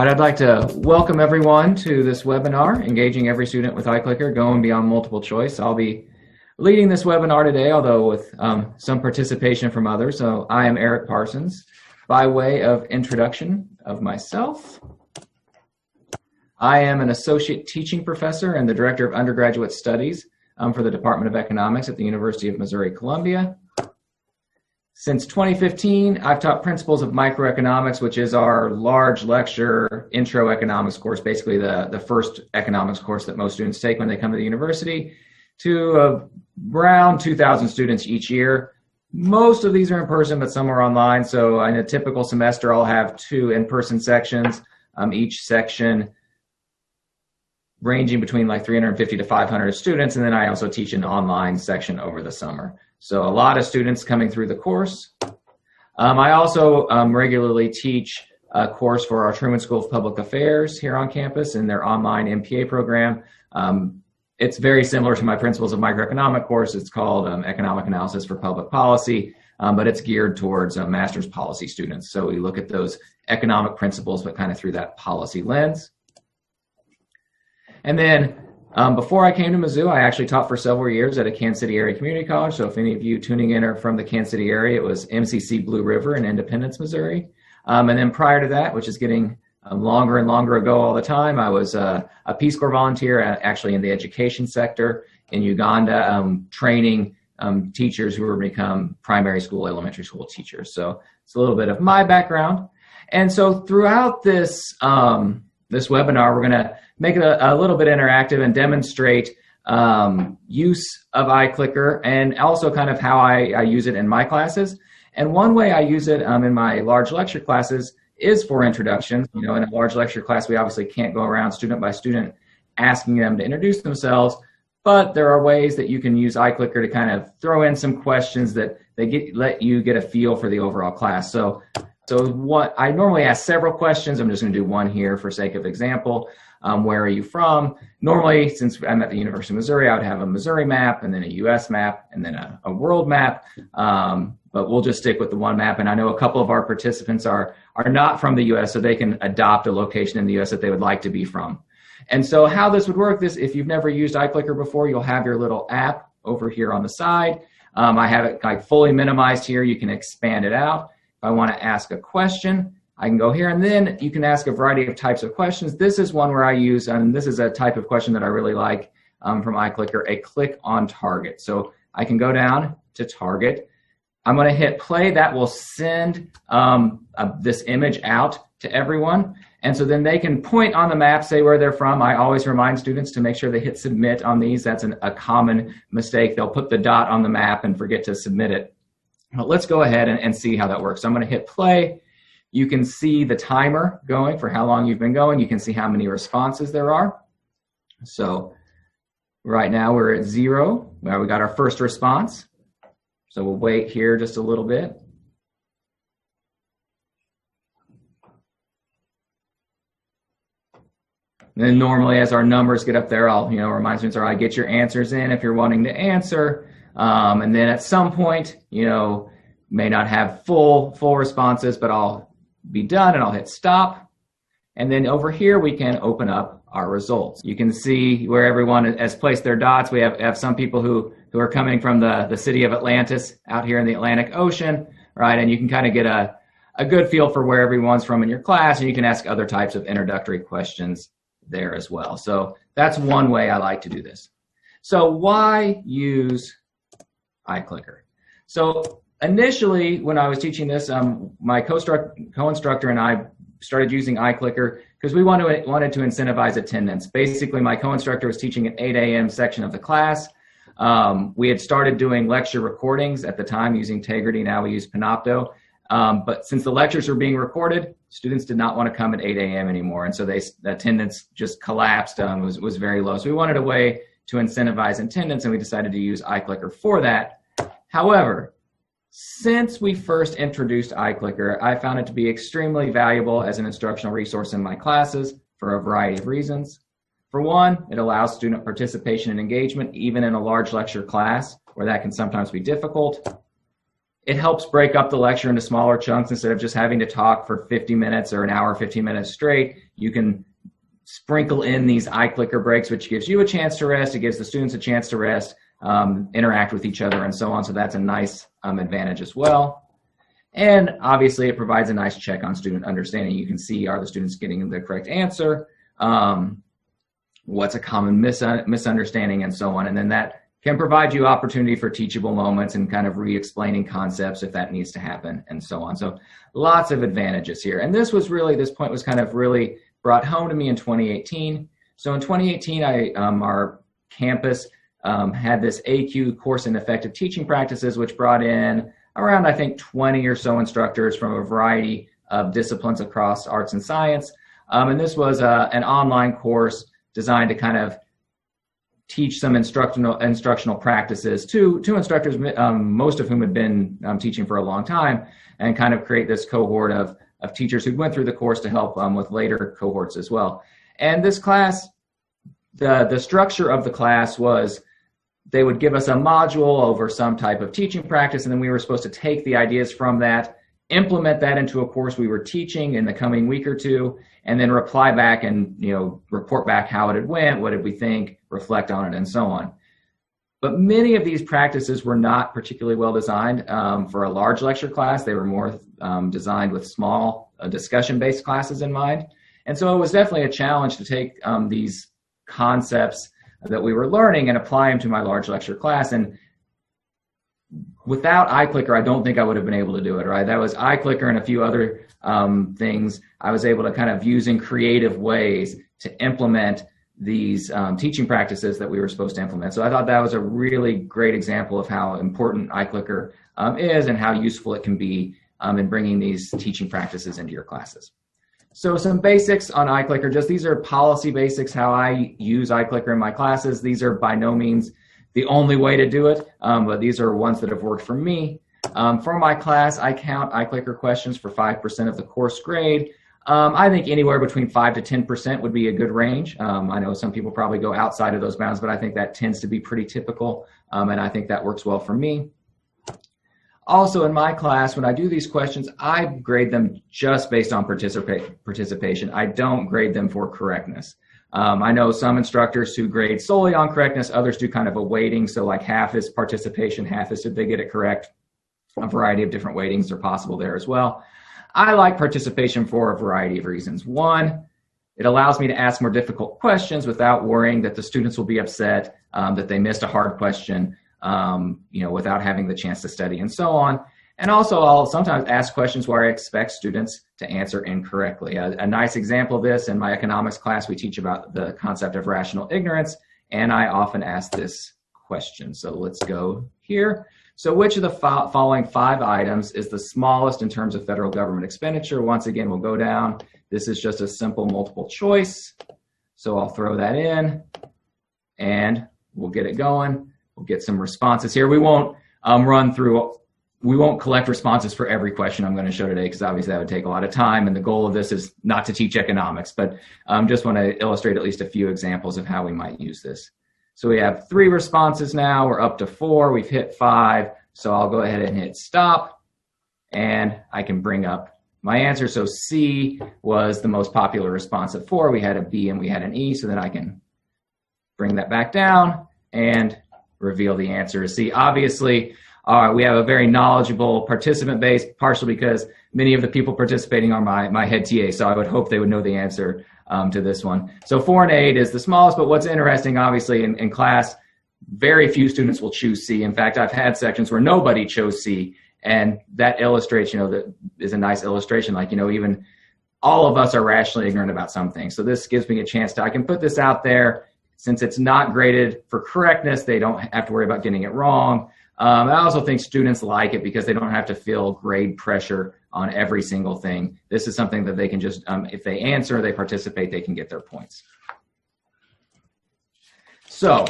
right, I'd like to welcome everyone to this webinar, Engaging Every Student with iClicker, Going Beyond Multiple Choice. I'll be leading this webinar today, although with some participation from others. So I am Eric Parsons. By way of introduction of myself, I am an associate teaching professor and the director of undergraduate studies for the Department of Economics at the University of Missouri-Columbia. Since 2015, I've taught Principles of Microeconomics, which is our large lecture intro economics course, basically the first economics course that most students take when they come to the university, to around 2,000 students each year. Most of these are in person, but some are online. So in a typical semester, I'll have 2 in-person sections, each section ranging between like 350 to 500 students. And then I also teach an online section over the summer. So a lot of students coming through the course. I also regularly teach a course for our Truman School of Public Affairs here on campus in their online MPA program. It's very similar to my Principles of Microeconomic course. It's called Economic Analysis for Public Policy, but it's geared towards master's policy students. So we look at those economic principles, but kind of through that policy lens. And then before I came to Mizzou, I actually taught for several years at a Kansas City area community college. So if any of you tuning in are from the Kansas City area, it was MCC Blue River in Independence, Missouri. And then prior to that, which is getting longer and longer ago all the time, I was a Peace Corps volunteer actually in the education sector in Uganda, training teachers who were to become primary school, elementary school teachers. So it's a little bit of my background. And so throughout this, this webinar, we're going to make it a little bit interactive and demonstrate use of iClicker and also kind of how I use it in my classes. And one way I use it in my large lecture classes is for introductions. You know, in a large lecture class, we obviously can't go around student by student asking them to introduce themselves, but there are ways that you can use iClicker to kind of throw in some questions that let you get a feel for the overall class. So what I normally ask several questions. I'm just going to do one here for sake of example. Where are you from? Normally, since I'm at the University of Missouri, I would have a Missouri map and then a US map and then a world map. But we'll just stick with the one map. And I know a couple of our participants are not from the US, so they can adopt a location in the US that they would like to be from. And so how this would work, if you've never used iClicker before, you'll have your little app over here on the side. I have it like fully minimized here. You can expand it out. If I want to ask a question, I can go here, and then you can ask a variety of types of questions. This is one where I use, and this is a type of question that I really like from iClicker, a click on target. So I can go down to target. I'm going to hit play. That will send this image out to everyone. And so then they can point on the map, say where they're from. I always remind students to make sure they hit submit on these. That's a common mistake. They'll put the dot on the map and forget to submit it. But let's go ahead and see how that works. So I'm going to hit play. You can see the timer going for how long you've been going. You can see how many responses there are. So right now we're at 0. Well, we got our first response. So we'll wait here just a little bit. And then normally as our numbers get up there, I'll remind students, all right, get your answers in if you're wanting to answer. And then at some point, may not have full responses, but I'll be done and I'll hit stop. And then over here we can open up our results. You can see where everyone has placed their dots. We have some people who are coming from the city of Atlantis out here in the Atlantic Ocean, right? And you can kind of get a good feel for where everyone's from in your class, and you can ask other types of introductory questions there as well. So that's one way I like to do this. So why use iClicker? So initially, when I was teaching this, my co-instructor and I started using iClicker because we wanted to incentivize attendance. Basically, my co-instructor was teaching an 8 a.m. section of the class. We had started doing lecture recordings at the time using Tegrity. Now we use Panopto. But since the lectures were being recorded, students did not want to come at 8 a.m. anymore. And so the attendance just collapsed, was very low. So we wanted a way to incentivize attendance, and we decided to use iClicker for that. However, since we first introduced iClicker, I found it to be extremely valuable as an instructional resource in my classes for a variety of reasons. For one, it allows student participation and engagement even in a large lecture class where that can sometimes be difficult. It helps break up the lecture into smaller chunks. Instead of just having to talk for 50 minutes or an hour, 15 minutes straight, you can sprinkle in these iClicker breaks, which gives you a chance to rest. It gives the students a chance to rest, interact with each other, and so on. So that's a nice advantage as well. And obviously, it provides a nice check on student understanding. You can see, are the students getting the correct answer? What's a common misunderstanding, and so on. And then that can provide you opportunity for teachable moments and kind of re-explaining concepts if that needs to happen, and so on. So lots of advantages here. And this point was kind of really brought home to me in 2018. So in 2018, our campus had this AQ course in effective teaching practices, which brought in around, I think, 20 or so instructors from a variety of disciplines across arts and science. And this was an online course designed to kind of teach some instructional practices to instructors, most of whom had been teaching for a long time, and kind of create this cohort of teachers who went through the course to help with later cohorts as well. And this class, the structure of the class was they would give us a module over some type of teaching practice, and then we were supposed to take the ideas from that, implement that into a course we were teaching in the coming week or two, and then reply back and report back how it had went, what did we think, reflect on it, and so on. But many of these practices were not particularly well designed for a large lecture class. They were more designed with small discussion-based classes in mind. And so it was definitely a challenge to take these concepts that we were learning and apply them to my large lecture class. And without iClicker, I don't think I would have been able to do it, right? That was iClicker and a few other things I was able to kind of use in creative ways to implement these teaching practices that we were supposed to implement. So I thought that was a really great example of how important iClicker is and how useful it can be in bringing these teaching practices into your classes. So some basics on iClicker, just these are policy basics, how I use iClicker in my classes. These are by no means the only way to do it, but these are ones that have worked for me. For my class, I count iClicker questions for 5% of the course grade. I think anywhere between 5 to 10% would be a good range. I know some people probably go outside of those bounds, but I think that tends to be pretty typical, and I think that works well for me. Also, in my class, when I do these questions, I grade them just based on participation. I don't grade them for correctness. I know some instructors who grade solely on correctness, others do kind of a weighting, so like half is participation, half is did they get it correct. A variety of different weightings are possible there as well. I like participation for a variety of reasons. One, it allows me to ask more difficult questions without worrying that the students will be upset that they missed a hard question, without having the chance to study and so on. And also, I'll sometimes ask questions where I expect students to answer incorrectly. A nice example of this, in my economics class, we teach about the concept of rational ignorance, and I often ask this question. So let's go here. So which of the following 5 items is the smallest in terms of federal government expenditure? Once again, we'll go down. This is just a simple multiple choice. So I'll throw that in, and we'll get it going. We'll get some responses here. We won't we won't collect responses for every question I'm going to show today, because obviously that would take a lot of time, and the goal of this is not to teach economics, but just want to illustrate at least a few examples of how we might use this. So we have 3 responses now. We're up to 4. We've hit 5. So I'll go ahead and hit stop, and I can bring up my answer. So C was the most popular response of 4. We had a B and we had an E, so then I can bring that back down and reveal the answer is C. Obviously, we have a very knowledgeable participant base, partially because many of the people participating are my head TA, so I would hope they would know the answer to this one. So 4 and 8 is the smallest, but what's interesting, obviously, in class, very few students will choose C. In fact, I've had sections where nobody chose C, and that illustrates, that is a nice illustration, like, even all of us are rationally ignorant about some things. So this gives me a chance I can put this out there. Since it's not graded for correctness, they don't have to worry about getting it wrong. I also think students like it because they don't have to feel grade pressure on every single thing. This is something that they can just, if they answer, they participate, they can get their points. So,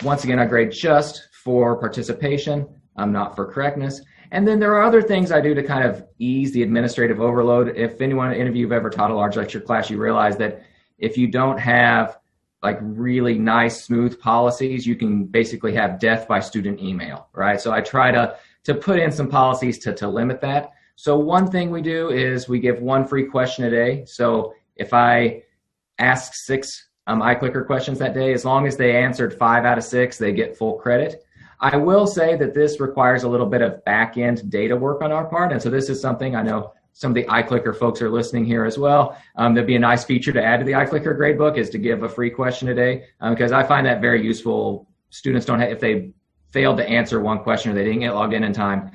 once again, I grade just for participation, not for correctness. And then there are other things I do to kind of ease the administrative overload. If any of you have ever taught a large lecture class, you realize that if you don't have like really nice, smooth policies, you can basically have death by student email, right? So I try to to put in some policies to limit that. So one thing we do is we give one free question a day. So if I ask 6 iClicker questions that day, as long as they answered 5 out of 6, they get full credit. I will say that this requires a little bit of back-end data work on our part. And so this is something I know some of the iClicker folks are listening here as well. There'd be a nice feature to add to the iClicker gradebook is to give a free question a day, because I find that very useful. Students don't have, if they failed to answer one question or they didn't get logged in time,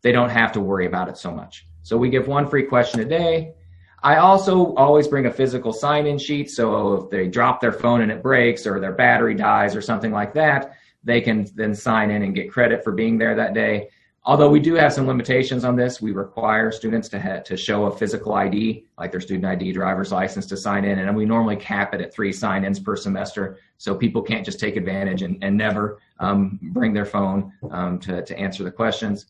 they don't have to worry about it so much. So we give one free question a day. I also always bring a physical sign-in sheet, so if they drop their phone and it breaks or their battery dies or something like that, they can then sign in and get credit for being there that day. Although we do have some limitations on this, we require students to show a physical ID, like their student ID, driver's license, to sign in, and we normally cap it at 3 sign-ins per semester, so people can't just take advantage and never bring their phone to answer the questions.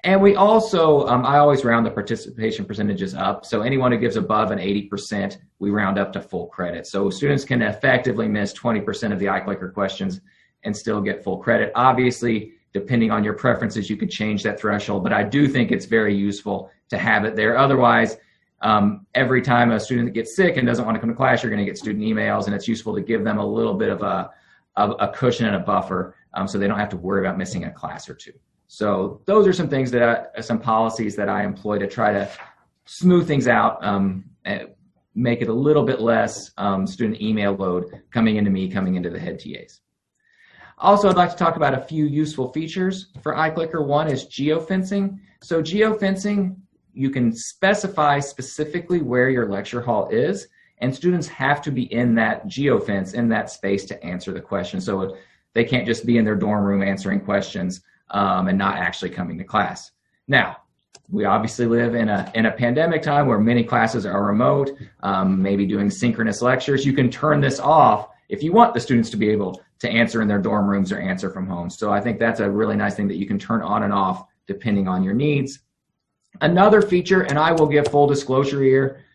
And we also, I always round the participation percentages up. So anyone who gives above an 80%, we round up to full credit. So students can effectively miss 20% of the iClicker questions and still get full credit. Obviously, depending on your preferences, you could change that threshold, but I do think it's very useful to have it there. Otherwise, every time a student gets sick and doesn't want to come to class, you're going to get student emails, and it's useful to give them a little bit of a cushion and a buffer so they don't have to worry about missing a class or two. So those are some things some policies that I employ to try to smooth things out, and make it a little bit less student email load coming into me, coming into the head TAs. Also, I'd like to talk about a few useful features for iClicker. One is geofencing. So geofencing, you can specify specifically where your lecture hall is, and students have to be in that geofence, in that space, to answer the question. So they can't just be in their dorm room answering questions and not actually coming to class. Now, we obviously live in a pandemic time where many classes are remote, maybe doing synchronous lectures. You can turn this off if you want the students to be able to answer in their dorm rooms or answer from home. So I think that's a really nice thing that you can turn on and off depending on your needs. Another feature, and I will give full disclosure here,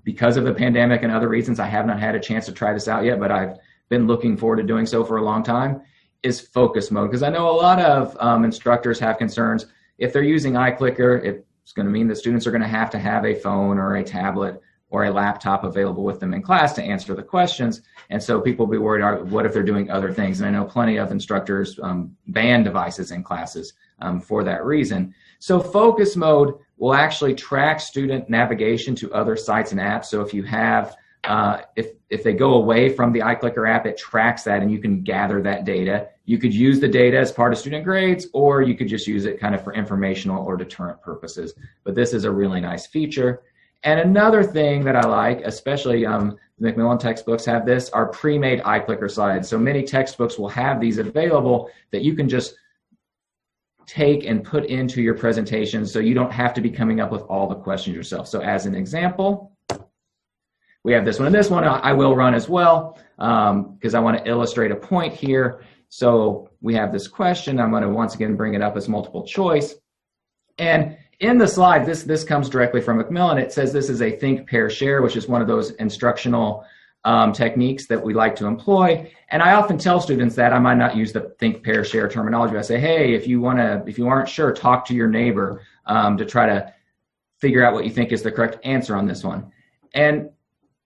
because of the pandemic and other reasons, I have not had a chance to try this out yet, but I've been looking forward to doing so for a long time, is focus mode. Because I know a lot of instructors have concerns. If they're using iClicker, it's going to mean that students are going to have a phone or a tablet or a laptop available with them in class to answer the questions. And so people will be worried, what if they're doing other things? And I know plenty of instructors ban devices in classes for that reason. So focus mode will actually track student navigation to other sites and apps. So if you have, if they go away from the iClicker app, it tracks that and you can gather that data. You could use the data as part of student grades, or you could just use it kind of for informational or deterrent purposes. But this is a really nice feature. And another thing that I like, especially the Macmillan textbooks have this, are pre-made iClicker slides. So many textbooks will have these available that you can just take and put into your presentation, so you don't have to be coming up with all the questions yourself. So as an example, we have this one. And this one I will run as well because I want to illustrate a point here. So we have this question. I'm going to once again bring it up as multiple choice. And in the slide, this comes directly from Macmillan. It says this is a think, pair, share, which is one of those instructional techniques that we like to employ. And I often tell students that I might not use the think, pair, share terminology. I say, hey, if you aren't sure, talk to your neighbor to try to figure out what you think is the correct answer on this one. And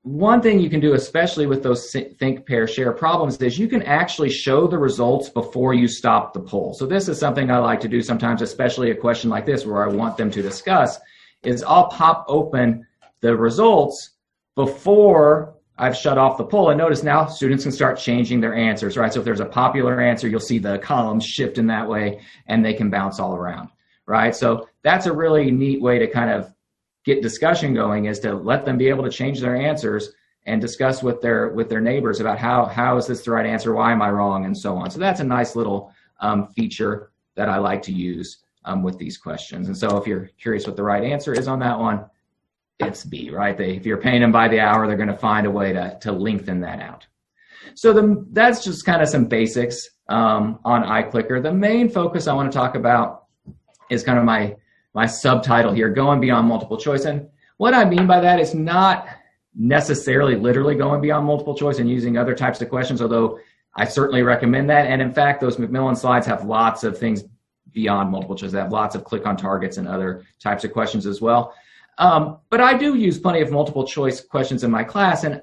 one thing you can do, especially with those think, pair, share problems, is you can actually show the results before you stop the poll. So this is something I like to do sometimes, especially a question like this where I want them to discuss, is I'll pop open the results before I've shut off the poll. And notice now students can start changing their answers, right? So if there's a popular answer, you'll see the columns shift in that way and they can bounce all around, right? So that's a really neat way to kind of get discussion going, is to let them be able to change their answers and discuss with their neighbors about how is this the right answer, why am I wrong, and so on. So that's a nice little feature that I like to use with these questions. And so if you're curious what the right answer is on that one, it's B, right? If you're paying them by the hour, they're going to find a way to lengthen that out. So that's just kind of some basics on iClicker. The main focus I want to talk about is kind of my subtitle here, going beyond multiple choice. And what I mean by that is not necessarily literally going beyond multiple choice and using other types of questions, although I certainly recommend that. And in fact, those Macmillan slides have lots of things beyond multiple choice. They have lots of click on targets and other types of questions as well. But I do use plenty of multiple choice questions in my class, and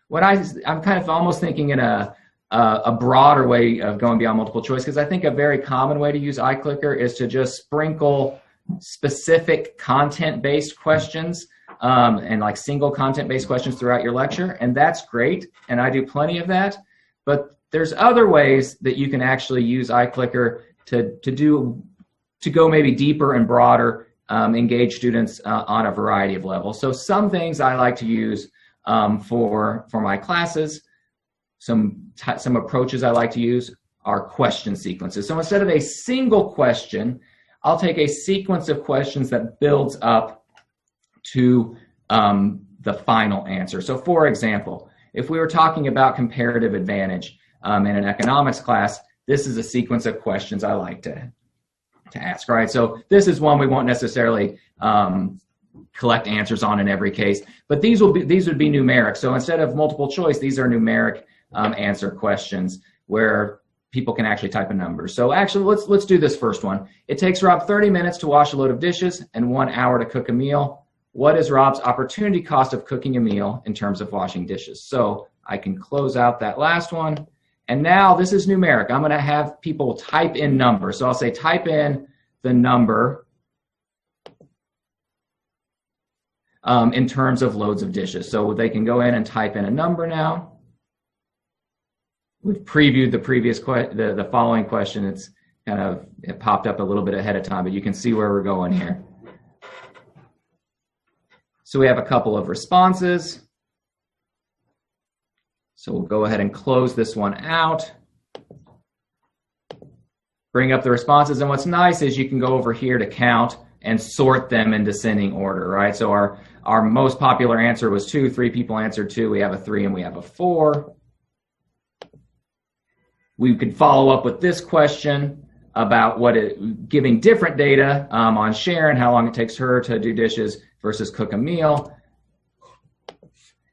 what I'm kind of almost thinking in a broader way of going beyond multiple choice, because I think a very common way to use iClicker is to just sprinkle specific content-based questions and like single content-based questions throughout your lecture, and that's great, and I do plenty of that. But there's other ways that you can actually use iClicker to go maybe deeper and broader, engage students on a variety of levels. So some things I like to use for my classes, some approaches I like to use are question sequences. So instead of a single question, I'll take a sequence of questions that builds up to the final answer. So for example, if we were talking about comparative advantage in an economics class, this is a sequence of questions I like to ask, right? So this is one we won't necessarily collect answers on in every case, but these would be numeric. So instead of multiple choice, these are numeric answer questions where people can actually type a number. So actually, let's do this first one. It takes Rob 30 minutes to wash a load of dishes and 1 hour to cook a meal. What is Rob's opportunity cost of cooking a meal in terms of washing dishes? So I can close out that last one. And now this is numeric. I'm going to have people type in numbers. So I'll say type in the number in terms of loads of dishes. So they can go in and type in a number now. We've previewed the previous the following question. It popped up a little bit ahead of time, but you can see where we're going here. So we have a couple of responses. So we'll go ahead and close this one out. Bring up the responses, and what's nice is you can go over here to count and sort them in descending order, right? So our most popular answer was 2. 3 people answered 2. We have a 3 and we have a 4. We could follow up with this question about giving different data on Sharon, how long it takes her to do dishes versus cook a meal.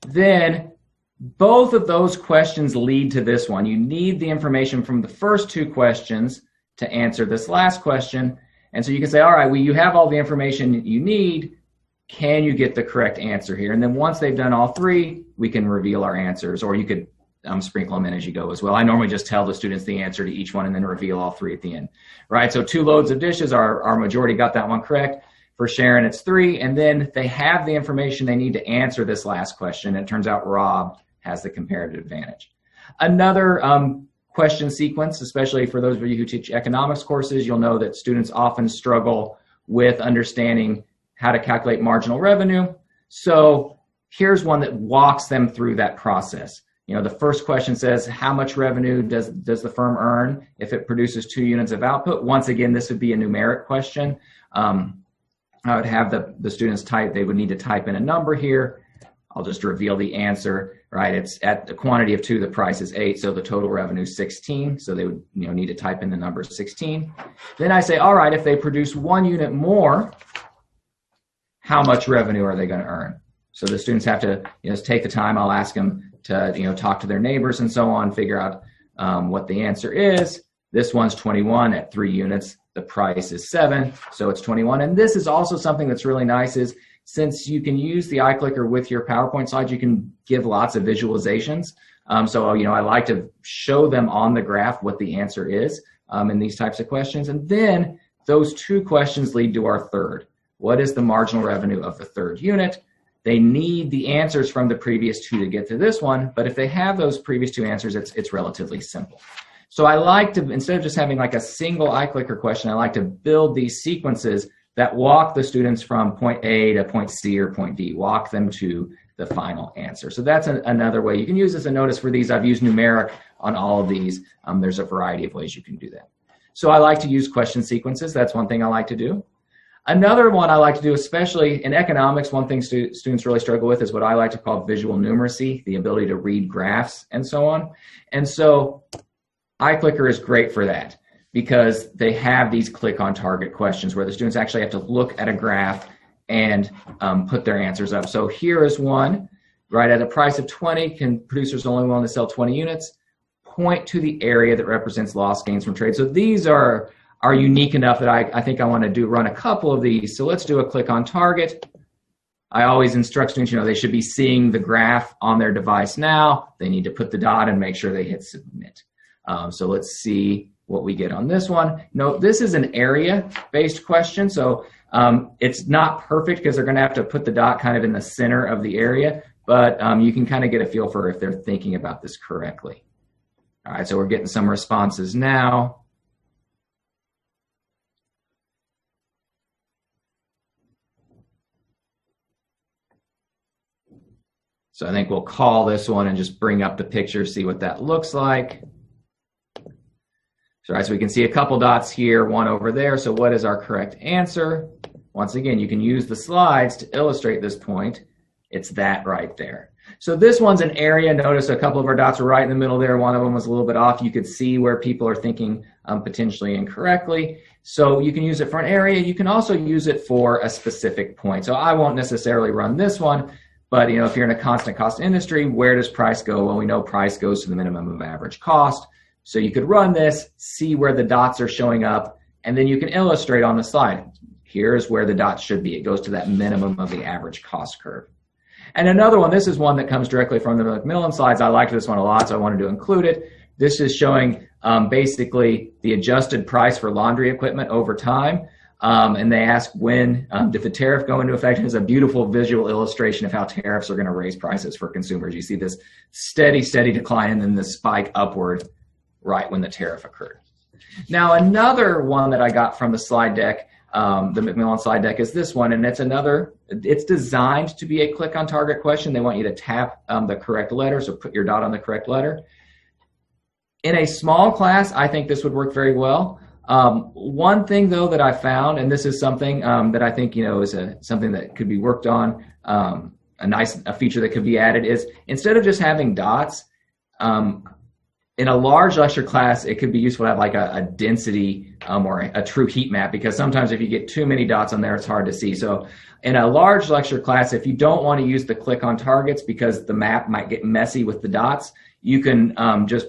Then both of those questions lead to this one. You need the information from the first 2 questions to answer this last question. And so you can say, all right, well, you have all the information you need. Can you get the correct answer here? And then once they've done all 3, we can reveal our answers, or you could sprinkle them in as you go as well. I normally just tell the students the answer to each one and then reveal all 3 at the end, right? So 2 loads of dishes, our majority got that one correct. For Sharon, it's 3, and then they have the information they need to answer this last question. And it turns out Rob has the comparative advantage. Another question sequence, especially for those of you who teach economics courses, you'll know that students often struggle with understanding how to calculate marginal revenue. So here's one that walks them through that process. You know, the first question says, how much revenue does the firm earn if it produces 2 units of output? Once again, this would be a numeric question. I would have the students they would need to type in a number here. I'll just reveal the answer, right? It's at the quantity of 2, the price is 8, so the total revenue is 16. So they would need to type in the number 16. Then I say, all right, if they produce 1 unit more, how much revenue are they going to earn? So the students have to take the time. I'll ask them to talk to their neighbors and so on, figure out what the answer is. This one's 21 at 3 units. The price is 7, so it's 21. And this is also something that's really nice is since you can use the iClicker with your PowerPoint slides, you can give lots of visualizations. So I like to show them on the graph what the answer is in these types of questions. And then those 2 questions lead to our third. What is the marginal revenue of the 3rd unit? They need the answers from the previous 2 to get to this one, but if they have those previous 2 answers, it's relatively simple. So I like to, instead of just having like a single iClicker question, I like to build these sequences that walk the students from point A to point C or point D, walk them to the final answer. So that's another way. You can use this a notice for these. I've used numeric on all of these. There's a variety of ways you can do that. So I like to use question sequences. That's one thing I like to do. Another one I like to do, especially in economics, one thing students really struggle with is what I like to call visual numeracy, the ability to read graphs and so on. And so iClicker is great for that because they have these click on target questions where the students actually have to look at a graph and put their answers up. So here is one, right, at a price of 20, can producers only willing to sell 20 units? Point to the area that represents lost gains from trade. So these are, are unique enough that I think I want to run a couple of these. So let's do a click on target. I always instruct students, they should be seeing the graph on their device now. They need to put the dot and make sure they hit submit. So let's see what we get on this one. Note, this is an area-based question, so it's not perfect because they're going to have to put the dot kind of in the center of the area, but you can kind of get a feel for if they're thinking about this correctly. All right, so we're getting some responses now. So I think we'll call this one and just bring up the picture, see what that looks like. So, so we can see a couple dots here, one over there. So what is our correct answer? Once again, you can use the slides to illustrate this point. It's that right there. So this one's an area. Notice a couple of our dots were right in the middle there. One of them was a little bit off. You could see where people are thinking potentially incorrectly. So you can use it for an area. You can also use it for a specific point. So I won't necessarily run this one. But if you're in a constant cost industry, where does price go? Well, we know price goes to the minimum of average cost. So you could run this, see where the dots are showing up, and then you can illustrate on the slide. Here's where the dots should be. It goes to that minimum of the average cost curve. And another one, this is one that comes directly from the Macmillan slides. I liked this one a lot, so I wanted to include it. This is showing basically the adjusted price for laundry equipment over time. And they ask when did the tariff go into effect. It's a beautiful visual illustration of how tariffs are going to raise prices for consumers. You see this steady decline and then this spike upward right when the tariff occurred. Now, another one that I got from the slide deck, the Macmillan slide deck, is this one, and it's designed to be a click on target question. They want you to tap the correct letter, so put your dot on the correct letter. In a small class, I think this would work very well. One thing though that I found, and this is something that I think is something that could be worked on, a feature that could be added, is instead of just having dots, in a large lecture class, it could be useful to have like a density or a true heat map, because sometimes if you get too many dots on there, it's hard to see. So in a large lecture class, if you don't want to use the click on targets because the map might get messy with the dots, you can just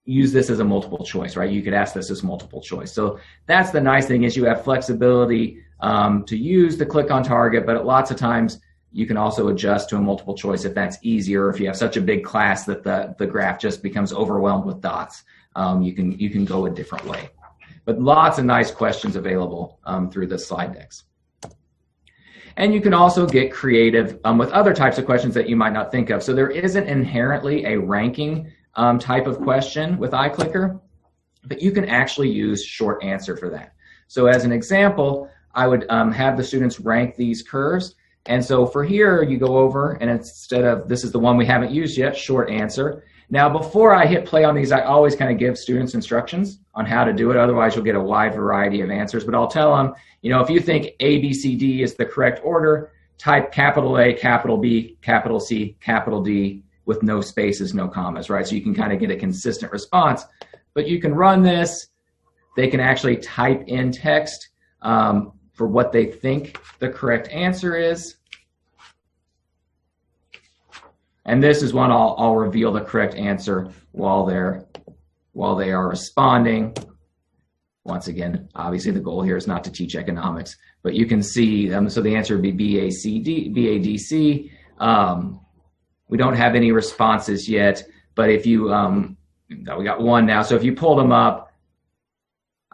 use this as a multiple choice, right? You could ask this as multiple choice. So that's the nice thing, is you have flexibility to use the click on target, but lots of times you can also adjust to a multiple choice if that's easier. If you have such a big class that the graph just becomes overwhelmed with dots, you can go a different way. But lots of nice questions available through the slide decks. And you can also get creative with other types of questions that you might not think of. So there isn't inherently a ranking type of question with iClicker, but you can actually use short answer for that. So as an example, I would have the students rank these curves. And so for here, you go over, and instead of, this is the one we haven't used yet, short answer. Now, before I hit play on these, I always kind of give students instructions on how to do it. Otherwise, you'll get a wide variety of answers. But I'll tell them, if you think A, B, C, D is the correct order, type capital A, capital B, capital C, capital D, with no spaces, no commas, right? So you can kind of get a consistent response. But you can run this. They can actually type in text for what they think the correct answer is. And this is one I'll reveal the correct answer while they are responding. Once again, obviously the goal here is not to teach economics, but you can see, so the answer would be BADC. We don't have any responses yet, but if you, we got one now. So if you pull them up,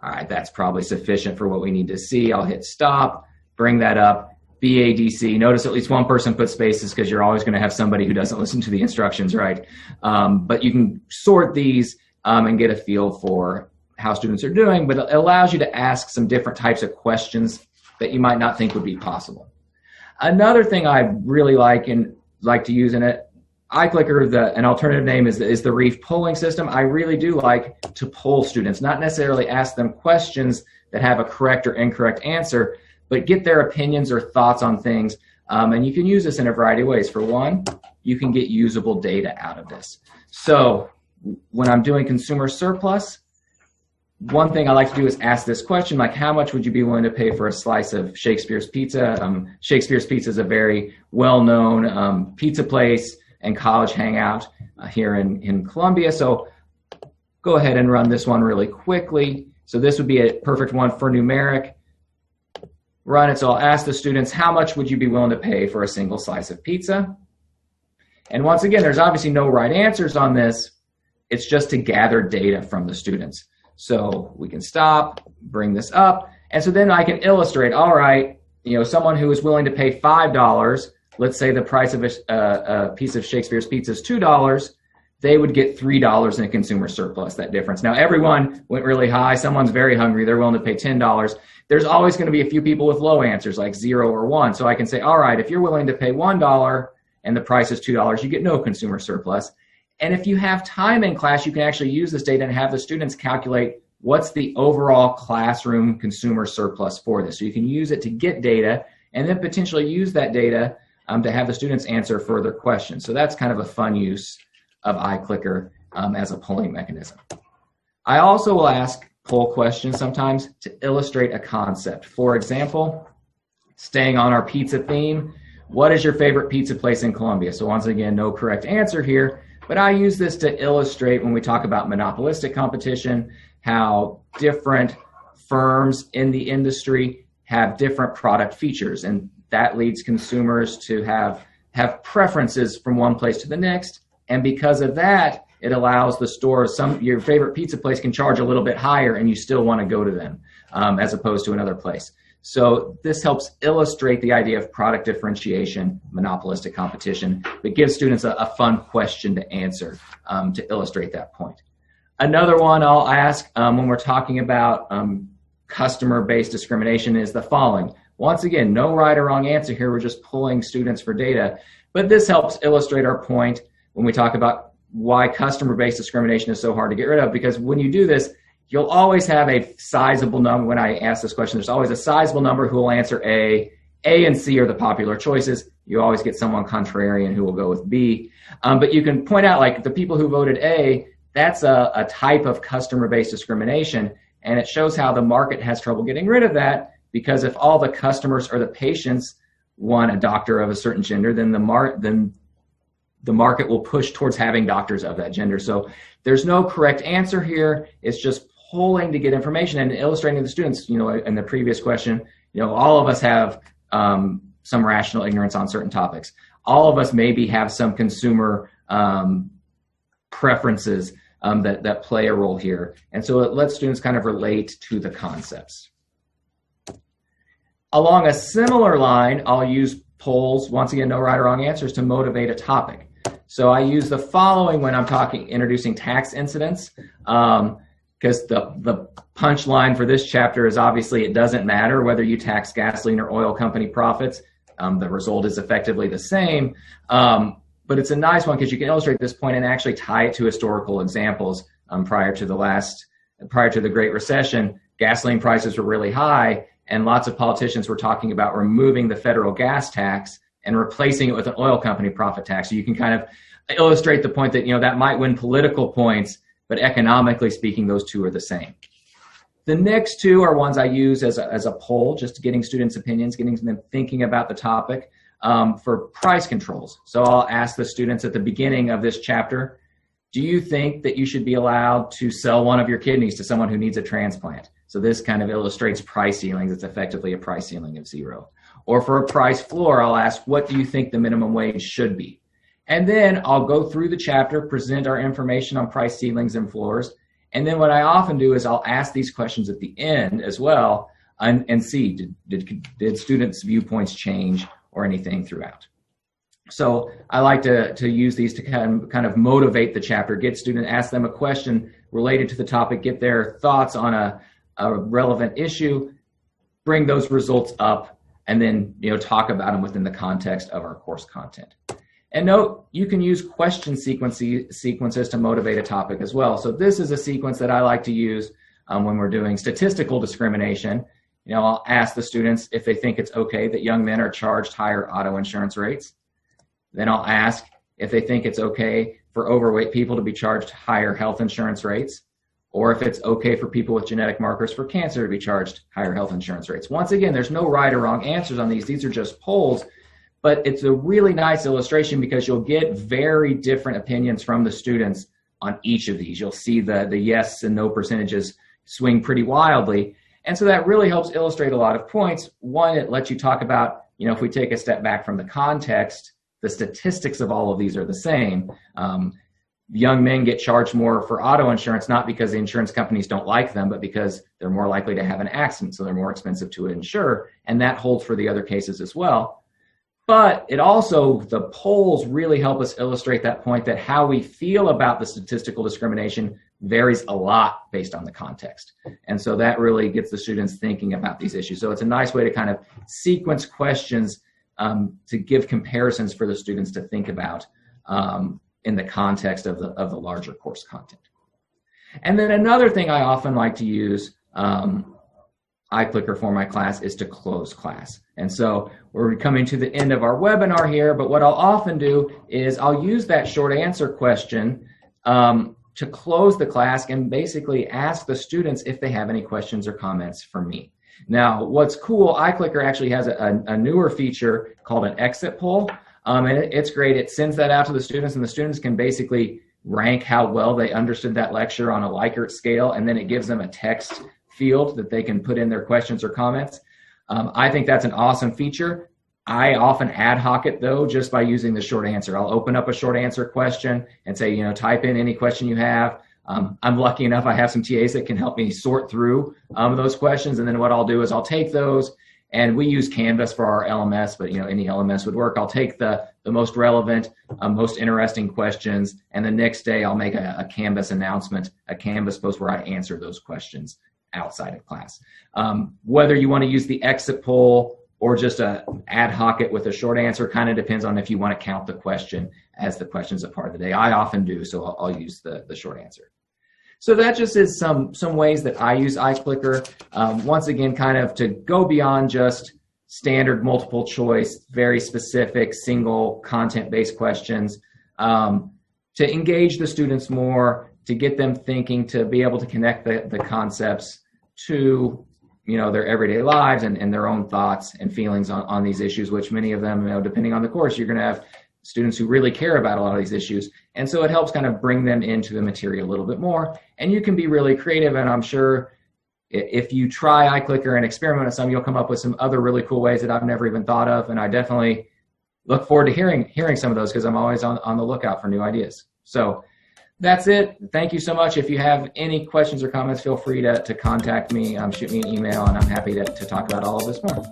all right, that's probably sufficient for what we need to see. I'll hit stop, bring that up, BADC. Notice at least one person put spaces because you're always going to have somebody who doesn't listen to the instructions, right? But you can sort these and get a feel for how students are doing, but it allows you to ask some different types of questions that you might not think would be possible. Another thing I really like to use in it, iClicker, an alternative name is the Reef polling system. I really do like to poll students, not necessarily ask them questions that have a correct or incorrect answer, but get their opinions or thoughts on things. And you can use this in a variety of ways. For one, you can get usable data out of this. So when I'm doing consumer surplus, one thing I like to do is ask this question, like, how much would you be willing to pay for a slice of Shakespeare's Pizza? Shakespeare's Pizza is a very well-known pizza place and college hangout here in Columbia. So go ahead and run this one really quickly. So this would be a perfect one for numeric. Run it. So I'll ask the students, how much would you be willing to pay for a single slice of pizza? And once again, there's obviously no right answers on this. It's just to gather data from the students. So we can stop, bring this up, and so then I can illustrate, all right, someone who is willing to pay $5, let's say the price of a piece of Shakespeare's pizza is $2, they would get $3 in a consumer surplus, that difference. Now, everyone went really high. Someone's very hungry. They're willing to pay $10. There's always going to be a few people with low answers, like 0 or 1. So I can say, all right, if you're willing to pay $1 and the price is $2, you get no consumer surplus. And if you have time in class, you can actually use this data and have the students calculate what's the overall classroom consumer surplus for this. So you can use it to get data and then potentially use that data to have the students answer further questions. So that's kind of a fun use of iClicker as a polling mechanism. I also will ask poll questions sometimes to illustrate a concept. For example, staying on our pizza theme, what is your favorite pizza place in Columbia? So once again, no correct answer here, but I use this to illustrate when we talk about monopolistic competition, how different firms in the industry have different product features, and that leads consumers to have preferences from one place to the next. And because of that, it allows the store, your favorite pizza place can charge a little bit higher and you still want to go to them as opposed to another place. So this helps illustrate the idea of product differentiation, monopolistic competition, but gives students a fun question to answer to illustrate that point. Another one I'll ask when we're talking about customer-based discrimination is the following. Once again, no right or wrong answer here. We're just pulling students for data, but this helps illustrate our point when we talk about why customer-based discrimination is so hard to get rid of, because when you do this, you'll always have a sizable number. When I ask this question, there's always a sizable number who will answer A. A and C are the popular choices. You always get someone contrarian who will go with B. But you can point out, like, the people who voted A, that's a type of customer-based discrimination, and it shows how the market has trouble getting rid of that, because if all the customers or the patients want a doctor of a certain gender, then the market will push towards having doctors of that gender. So there's no correct answer here. It's just polling to get information and illustrating to the students, in the previous question, all of us have some rational ignorance on certain topics. All of us maybe have some consumer preferences that play a role here. And so it lets students kind of relate to the concepts. Along a similar line, I'll use polls, once again, no right or wrong answers, to motivate a topic. So I use the following when I'm introducing tax incidents, because the punchline for this chapter is obviously it doesn't matter whether you tax gasoline or oil company profits. The result is effectively the same, but it's a nice one because you can illustrate this point and actually tie it to historical examples. Prior to the Great Recession, gasoline prices were really high, and lots of politicians were talking about removing the federal gas tax and replacing it with an oil company profit tax. So you can kind of illustrate the point that, that might win political points, but economically speaking, those two are the same. The next two are ones I use as a poll, just getting students' opinions, getting them thinking about the topic for price controls. So I'll ask the students at the beginning of this chapter, do you think that you should be allowed to sell one of your kidneys to someone who needs a transplant? So this kind of illustrates price ceilings. It's effectively a price ceiling of 0. Or for a price floor, I'll ask, what do you think the minimum wage should be? And then I'll go through the chapter, present our information on price ceilings and floors. And then what I often do is I'll ask these questions at the end as well and see, did students' viewpoints change or anything throughout? So I like to use these to kind of motivate the chapter, get students, ask them a question related to the topic, get their thoughts on a relevant issue, bring those results up, and then talk about them within the context of our course content. And note, you can use question sequences to motivate a topic as well. So this is a sequence that I like to use when we're doing statistical discrimination. I'll ask the students if they think it's okay that young men are charged higher auto insurance rates. Then I'll ask if they think it's okay for overweight people to be charged higher health insurance rates, or if it's okay for people with genetic markers for cancer to be charged higher health insurance rates. Once again, there's no right or wrong answers on these. These are just polls, but it's a really nice illustration because you'll get very different opinions from the students on each of these. You'll see the yes and no percentages swing pretty wildly. And so that really helps illustrate a lot of points. One, it lets you talk about, if we take a step back from the context, the statistics of all of these are the same. Young men get charged more for auto insurance, not because the insurance companies don't like them, but because they're more likely to have an accident, so they're more expensive to insure, and that holds for the other cases as well. But it also, the polls really help us illustrate that point, that how we feel about the statistical discrimination varies a lot based on the context. And so that really gets the students thinking about these issues. So it's a nice way to kind of sequence questions to give comparisons for the students to think about in the context of the larger course content. And then another thing I often like to use iClicker for my class is to close class. And so we're coming to the end of our webinar here, but what I'll often do is I'll use that short answer question to close the class and basically ask the students if they have any questions or comments for me. Now, what's cool, iClicker actually has a newer feature called an exit poll. And it's great. It sends that out to the students, and the students can basically rank how well they understood that lecture on a Likert scale, and then it gives them a text field that they can put in their questions or comments. I think that's an awesome feature. I often ad hoc it, though, just by using the short answer. I'll open up a short answer question and say, type in any question you have. I'm lucky enough I have some TAs that can help me sort through those questions, and then what I'll do is I'll take those, and we use Canvas for our LMS, but any LMS would work. I'll take the most relevant, most interesting questions, and the next day I'll make a Canvas announcement, a Canvas post where I answer those questions outside of class. Whether you want to use the exit poll or just ad hoc it with a short answer kind of depends on if you want to count the question as the questions a part of the day. I often do, so I'll use the short answer. So that just is some ways that I use iClicker. Once again, kind of to go beyond just standard multiple choice, very specific single content-based questions, to engage the students more, to get them thinking, to be able to connect the concepts to their everyday lives and their own thoughts and feelings on these issues, which many of them, depending on the course, you're going to have students who really care about a lot of these issues. And so it helps kind of bring them into the material a little bit more. And you can be really creative, and I'm sure if you try iClicker and experiment with some, you'll come up with some other really cool ways that I've never even thought of. And I definitely look forward to hearing some of those, because I'm always on the lookout for new ideas. So that's it. Thank you so much. If you have any questions or comments, feel free to contact me, shoot me an email, and I'm happy to talk about all of this more.